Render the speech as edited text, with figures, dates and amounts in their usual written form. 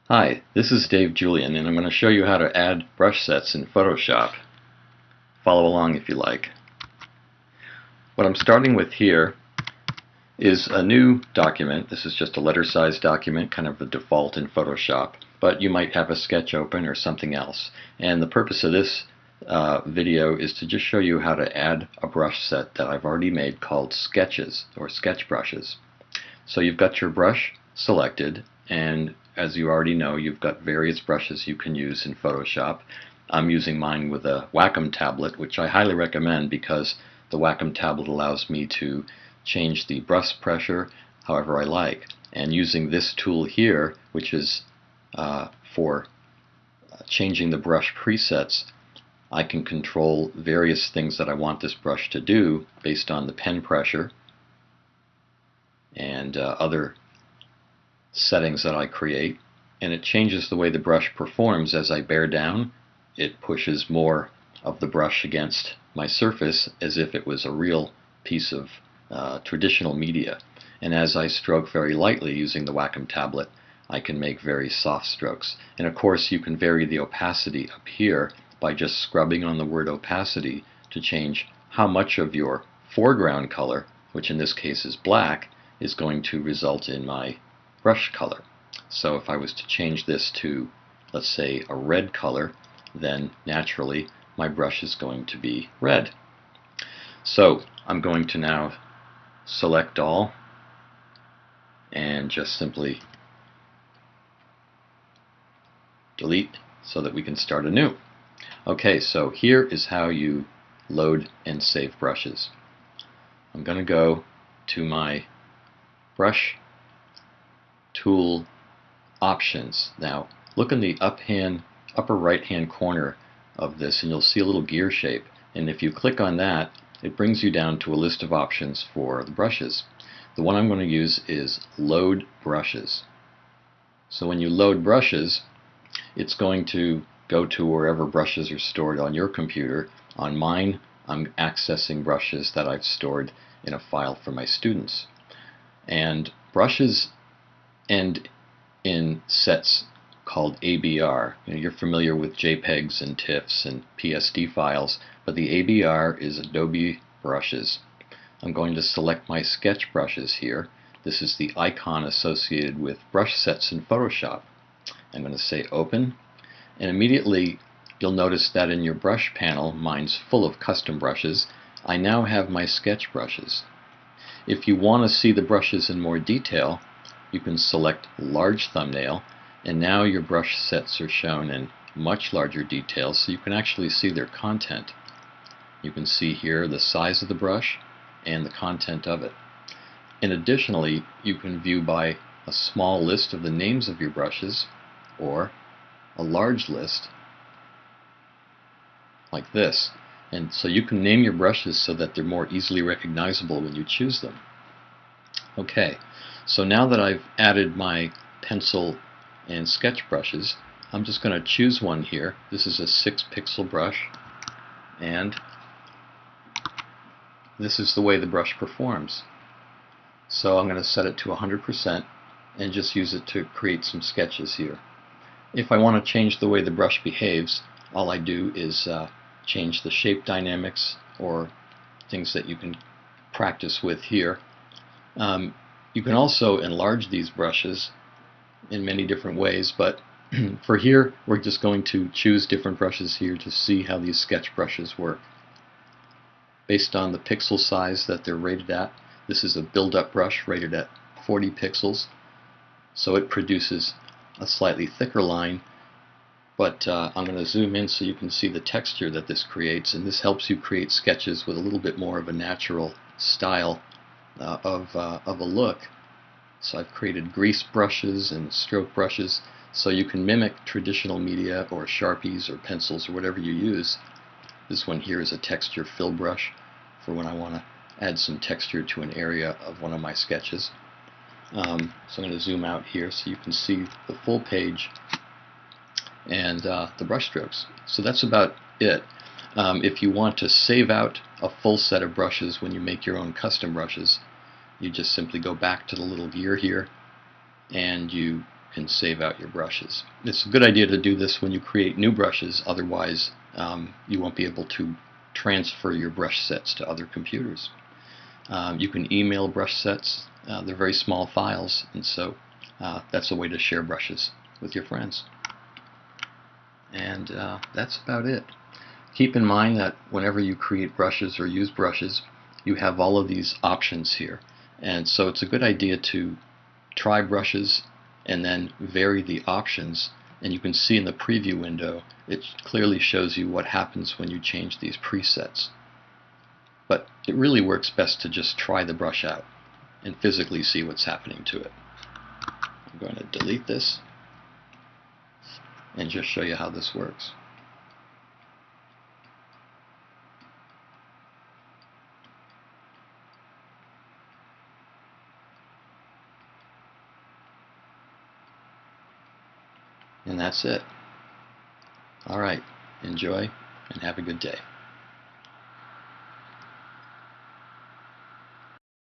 Hi, this is Julian, and I'm going to show you how to add brush sets in Photoshop. Follow along if you like. What I'm starting with here is a new document. This is just a letter-sized document, kind of the default in Photoshop, but you might have a sketch open or something else. And the purpose of this video is to just show you how to add a brush set that I've already made called sketches or sketch brushes. So you've got your brush selected, and as you already know, you've got various brushes you can use in Photoshop. I'm using mine with a Wacom tablet, which I highly recommend because the Wacom tablet allows me to change the brush pressure however I like. And using this tool here, which is for changing the brush presets, I can control various things that I want this brush to do based on the pen pressure and other settings that I create, and it changes the way the brush performs. As I bear down, it pushes more of the brush against my surface as if it was a real piece of traditional media. And as I stroke very lightly using the Wacom tablet, I can make very soft strokes. And of course you can vary the opacity up here by just scrubbing on the word opacity to change how much of your foreground color, which in this case is black, is going to result in my brush color. So if I was to change this to, let's say, a red color, then naturally my brush is going to be red. So I'm going to now select all and just simply delete so that we can start anew. Okay, so here is how you load and save brushes. I'm going to go to my brush tool options. Now look in the upper right hand corner of this and you'll see a little gear shape, and if you click on that it brings you down to a list of options for the brushes. The one I'm going to use is load brushes. So when you load brushes, it's going to go to wherever brushes are stored on your computer. On mine, I'm accessing brushes that I've stored in a file for my students. And brushes end in sets called ABR. You're familiar with JPEGs and TIFFs and PSD files, but the ABR is Adobe brushes. I'm going to select my sketch brushes here. This is the icon associated with brush sets in Photoshop. I'm going to say open, and immediately you'll notice that in your brush panel, mine's full of custom brushes. I now have my sketch brushes. If you want to see the brushes in more detail, you can select large thumbnail, and now your brush sets are shown in much larger detail so you can actually see their content. You can see here the size of the brush and the content of it. And additionally, you can view by a small list of the names of your brushes or a large list like this. And so you can name your brushes so that they're more easily recognizable when you choose them. Okay, so now that I've added my pencil and sketch brushes, I'm just going to choose one here. This is a 6-pixel brush, and this is the way the brush performs. So I'm going to set it to 100% and just use it to create some sketches here. If I want to change the way the brush behaves, all I do is change the shape dynamics or things that you can practice with here. You can also enlarge these brushes in many different ways, but for here we're just going to choose different brushes here to see how these sketch brushes work. Based on the pixel size that they're rated at, this is a build-up brush rated at 40 pixels, so it produces a slightly thicker line, but I'm going to zoom in so you can see the texture that this creates, and this helps you create sketches with a little bit more of a natural style of a look. So I've created grease brushes and stroke brushes so you can mimic traditional media or Sharpies or pencils or whatever you use. This one here is a texture fill brush for when I want to add some texture to an area of one of my sketches. So I'm going to zoom out here so you can see the full page and the brush strokes. So that's about it. If you want to save out a full set of brushes when you make your own custom brushes, you just simply go back to the little gear here and you can save out your brushes. It's a good idea to do this when you create new brushes, otherwise you won't be able to transfer your brush sets to other computers. You can email brush sets. They're very small files, and so that's a way to share brushes with your friends. And that's about it. Keep in mind that whenever you create brushes or use brushes, you have all of these options here. And so it's a good idea to try brushes and then vary the options. And you can see in the preview window, it clearly shows you what happens when you change these presets. But it really works best to just try the brush out and physically see what's happening to it. I'm going to delete this and just show you how this works. And that's it. Alright, enjoy and have a good day.